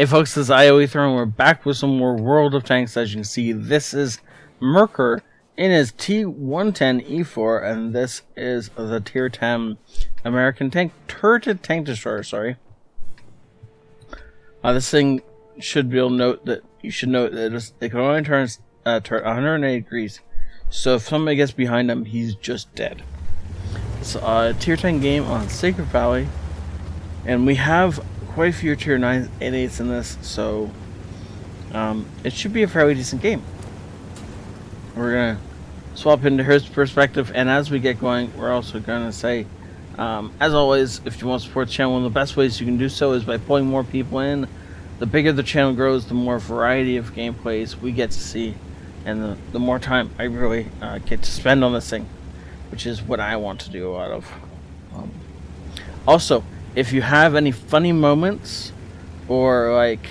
Hey folks, this is ioEther and we're back with some more World of Tanks. As you can see, this is Merker in his T110E4, and this is the Tier 10 American tank, turreted tank destroyer, sorry. This thing should be able to note that, it can only turn turret 180 degrees, so if somebody gets behind him, he's just dead. It's a Tier 10 game on Sacred Valley, and we have quite a few Tier 9 8/8s in this, so it should be a fairly decent game. We're gonna swap into his perspective, and as we get going, we're also gonna say, as always, if you want to support the channel, one of the best ways you can do so is by pulling more people in. The bigger the channel grows, the more variety of gameplays we get to see, and the more time I really get to spend on this thing, which is what I want to do a lot of. Also, if you have any funny moments, or like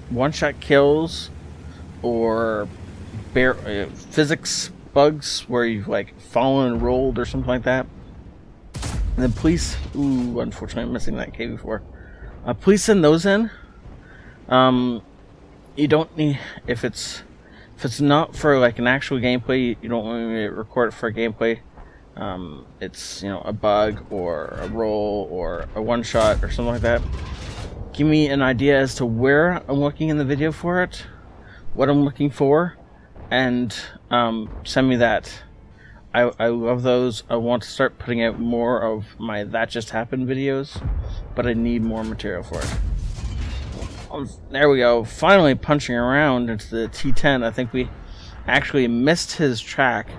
one-shot kills, or physics bugs where you've like fallen and rolled or something like that, then please, unfortunately I'm missing that KV4. Please send those in. You don't need, if it's not for like an actual gameplay, you don't want me to record it for a gameplay. It's, a bug or a roll or a one shot or something like that. Give me an idea as to where I'm looking in the video for it, what I'm looking for, and send me that. I love those. I want to start putting out more of my That Just Happened videos, but I need more material for it. There we go, finally punching around into the T10. I think we actually missed his track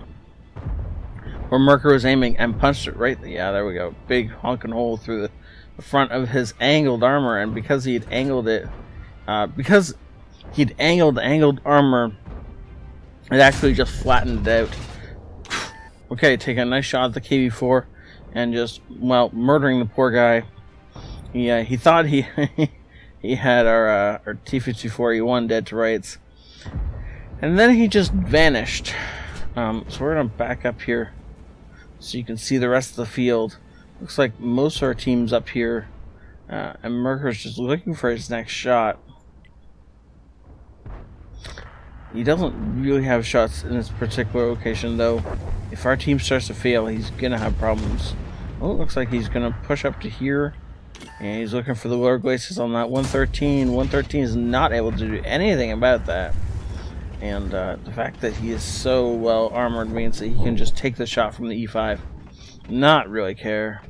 where Merker was aiming and punched it right. Yeah, there we go. Big honking hole through the front of his angled armor, and because he'd angled it, angled armor, it actually just flattened it out. Okay, take a nice shot at the KV4 and just, well, murdering the poor guy. He thought he he had our T-54E1 dead to rights, and then he just vanished. So we're gonna back up here so you can see the rest of the field. Looks like most of our team's up here, and Merker's just looking for his next shot. He doesn't really have shots in this particular location, though. If our team starts to fail, he's gonna have problems. Oh, it looks like he's gonna push up to here, and he's looking for the lower glacis on that 113. 113 is not able to do anything about that. And the fact that he is so well armored means that he can just take the shot from the E5, not really care.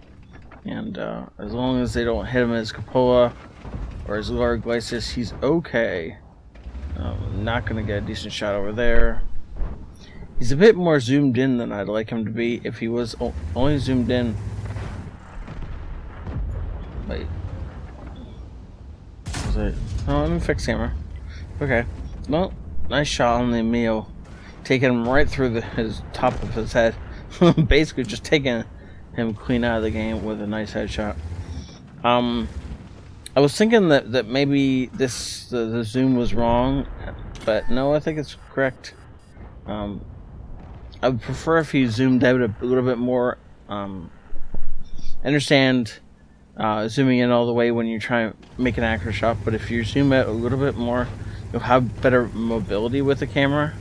And as long as they don't hit him in his cupola or his lower glacis, he's okay. Not going to get a decent shot over there. He's a bit more zoomed in than I'd like him to be. If he was only zoomed in. Wait. Was it? Oh, let me fix camera. Okay. Well, nice shot on the Emil, taking him right through his top of his head. Basically just taking him clean out of the game with a nice headshot. I was thinking that maybe the zoom was wrong, but no, I think it's correct. I would prefer if he zoomed out a little bit more. I understand zooming in all the way when you're trying to make an accurate shot, but if you zoom out a little bit more, you'll have better mobility with the camera.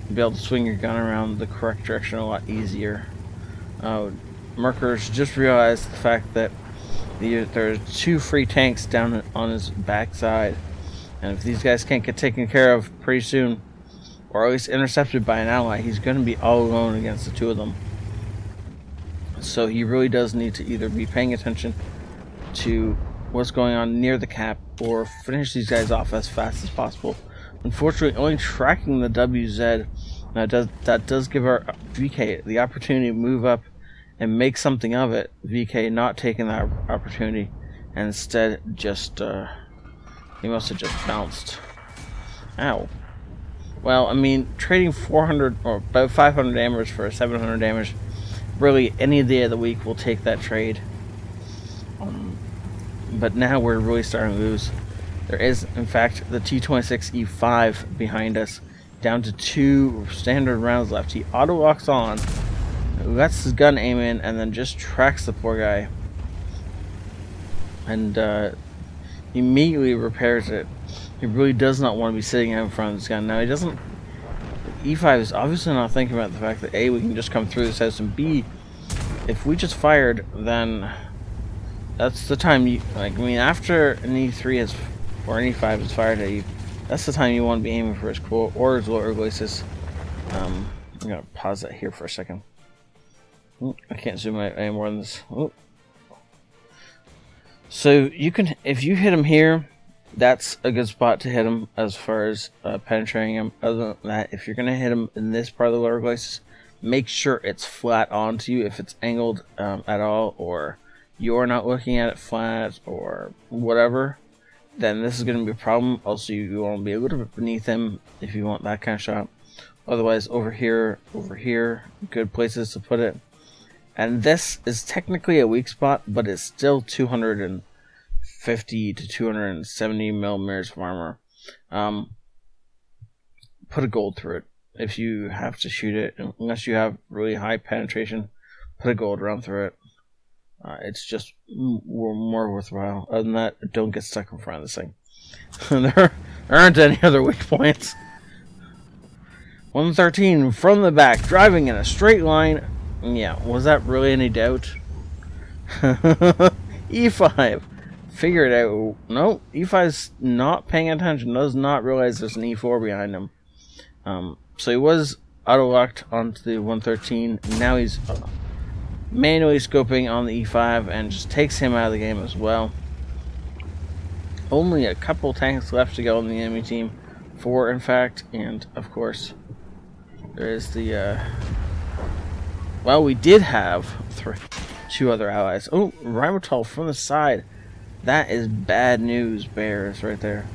You'll be able to swing your gun around the correct direction a lot easier. Merker's just realized the fact that there are 2 free tanks down on his backside, and if these guys can't get taken care of pretty soon, or at least intercepted by an ally, he's going to be all alone against the 2 of them. So he really does need to either be paying attention to what's going on near the cap, or finish these guys off as fast as possible. Unfortunately, only tracking the WZ that does give our VK the opportunity to move up and make something of it. VK not taking that opportunity, and instead just he must have just bounced. Ow. Well, I mean, trading 400 or about 500 damage for 700 damage, really any day of the week will take that trade. But now we're really starting to lose. There is, in fact, the T26E5 behind us, down to 2 standard rounds left. He auto locks on, lets his gun aim in, and then just tracks the poor guy. And He immediately repairs it. He really does not want to be sitting out in front of this gun. Now, he doesn't... E5 is obviously not thinking about the fact that A, we can just come through this house, and B, if we just fired, then that's the time you... Like, I mean, after an E3 has... or an E5 is fired at you, that's the time you want to be aiming for his core or his lower glacis. I'm going to pause that here for a second. I can't zoom out any more than this. So you can, if you hit him here, that's a good spot to hit him as far as penetrating him. Other than that, if you're going to hit him in this part of the lower glacis, make sure it's flat onto you. If it's angled at all, or you're not looking at it flat, or whatever, then this is going to be a problem. Also, you want to be a little bit beneath him if you want that kind of shot. Otherwise, over here, good places to put it. And this is technically a weak spot, but it's still 250 to 270 millimeters of armor. Put a gold through it if you have to shoot it. Unless you have really high penetration, put a gold round through it. It's just more worthwhile. Other than that, don't get stuck in front of this thing. There aren't any other weak points. 113 from the back, driving in a straight line. Yeah, was that really any doubt? E5, figure it out. No, E5's not paying attention. Does not realize there's an E4 behind him. So he was auto-locked onto the 113. Now he's manually scoping on the E5 and just takes him out of the game as well. Only a couple tanks left to go on the enemy team. 4, in fact, and of course there is the well, we did have 2 other allies. Oh, Rhymotol from the side. That is bad news, bears, right there.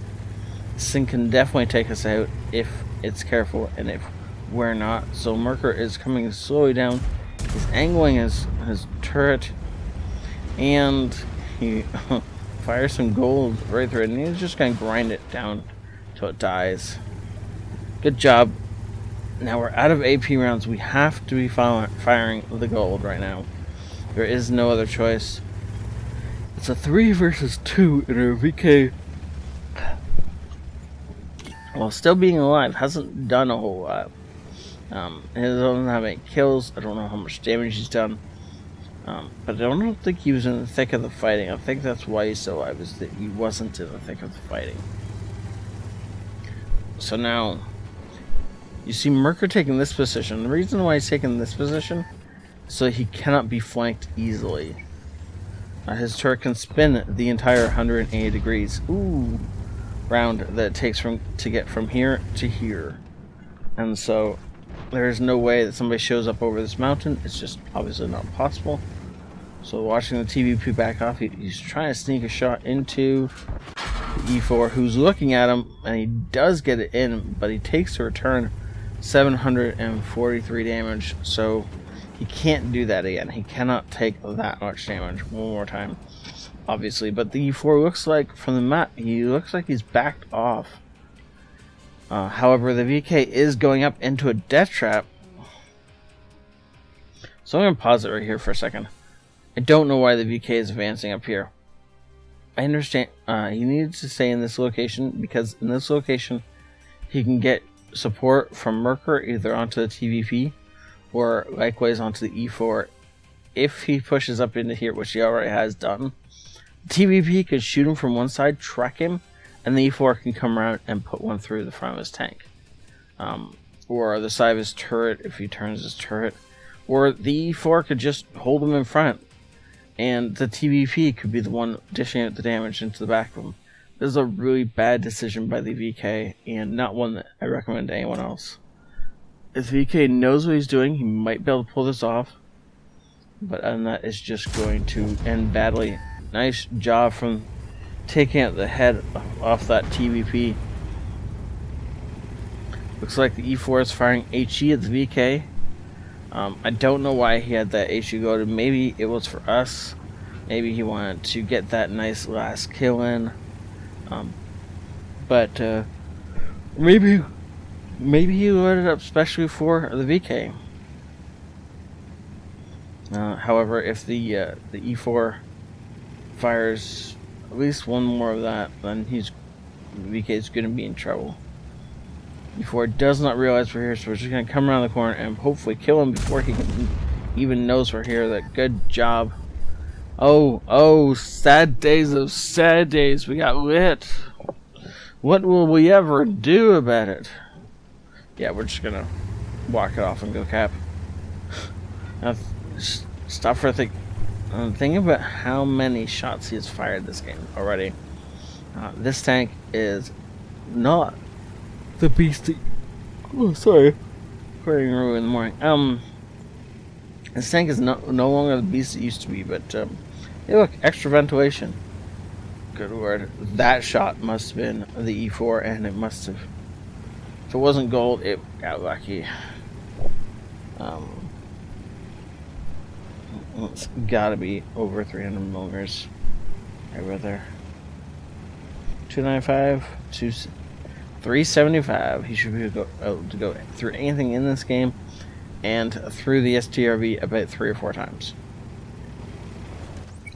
This thing can definitely take us out if it's careful and if we're not. So Merker is coming slowly down. He's angling his turret, and he fires some gold right through it, and he's just going to grind it down till it dies. Good job. Now we're out of AP rounds. We have to be firing the gold right now. There is no other choice. It's a 3 versus 2 in our VK. While still being alive, hasn't done a whole lot. He doesn't have any kills. I don't know how much damage he's done. But I don't think he was in the thick of the fighting. I think that's why he's still alive, is that he wasn't in the thick of the fighting. So now, you see Merker taking this position. The reason why he's taking this position is so he cannot be flanked easily. His turret can spin the entire 180 degrees. Ooh, round that it takes to get from here to here. And so there's no way that somebody shows up over this mountain. It's just obviously not possible. So watching the TVP back off, he's trying to sneak a shot into the E4, who's looking at him, and he does get it in, but he takes to return 743 damage. So he can't do that again. He cannot take that much damage one more time, obviously. But the E4 looks like, from the map, he looks like he's backed off. However, the VK is going up into a death trap. So I'm going to pause it right here for a second. I don't know why the VK is advancing up here. I understand he needs to stay in this location, because in this location he can get support from Merker either onto the TVP or likewise onto the E4. If he pushes up into here, which he already has done, TVP could shoot him from one side, track him, and the E4 can come around and put one through the front of his tank. Or the side of his turret if he turns his turret. Or the E4 could just hold him in front, and the TVP could be the one dishing out the damage into the back of him. This is a really bad decision by the VK, and not one that I recommend to anyone else. If the VK knows what he's doing, he might be able to pull this off, but other than that, it's just going to end badly. Nice job from taking out the head off that TVP. Looks like the E4 is firing HE at the VK. I don't know why he had that HE loaded. Maybe it was for us. Maybe he wanted to get that nice last kill in. But maybe he loaded up specially for the VK. However, if the E4 fires at least one more of that, then VK's gonna be in trouble. E4 does not realize we're here, so we're just gonna come around the corner and hopefully kill him before he even knows we're here. That good job. Oh, sad days of sad days. We got lit. What will we ever do about it? Yeah, we're just gonna walk it off and go cap. Now, stop for a think. Think about how many shots he has fired this game already. This tank is not the beastie. Oh, sorry. Recording early in the morning. This tank is no longer the beast it used to be, but hey, look, extra ventilation. Good word. That shot must have been the E4, and it must have. If it wasn't gold, it got lucky. It's gotta be over 300 millimeters. Right there. 295, 375. He should be able to go through anything in this game, and through the STRV about 3 or 4 times.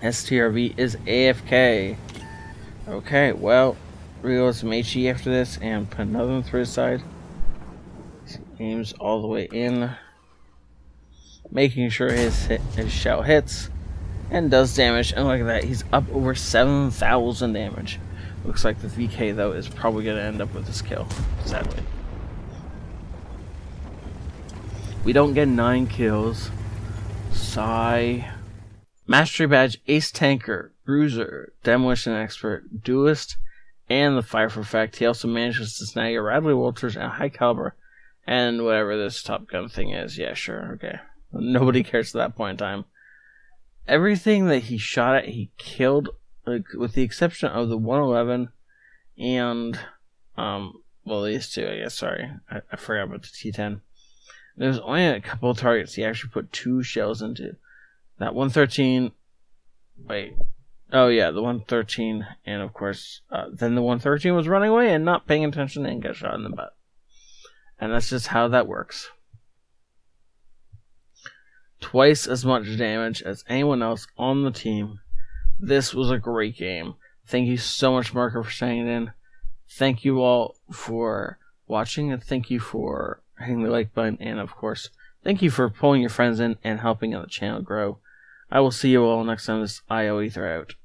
STRV is AFK. Okay, well, reload some HE after this and put another one through his side. Aims all the way in, making sure his shell hits and does damage. And look at that, he's up over 7,000 damage. Looks like the VK though is probably going to end up with this kill, sadly. We don't get 9 kills. Sigh. Mastery badge, Ace Tanker, Bruiser, Demolition Expert, Duelist, and the Fire for Effect. He also manages to snag a Radley Walters and a High Caliber, and whatever this Top Gun thing is. Yeah, sure, okay. Nobody cares at that point in time. Everything that he shot at, he killed, like, with the exception of the 111 and, well, these two, I guess, sorry. I forgot about the T10. There's only a couple of targets he actually put 2 shells into. That 113, wait, oh yeah, the 113, and of course, then the 113 was running away and not paying attention and got shot in the butt. And that's just how that works. Twice as much damage as anyone else on the team. This was a great game. Thank you so much, Marco, for staying in. Thank you all for watching, and thank you for hitting the like button, and of course, thank you for pulling your friends in and helping the channel grow. I will see you all next time. This ioEther out.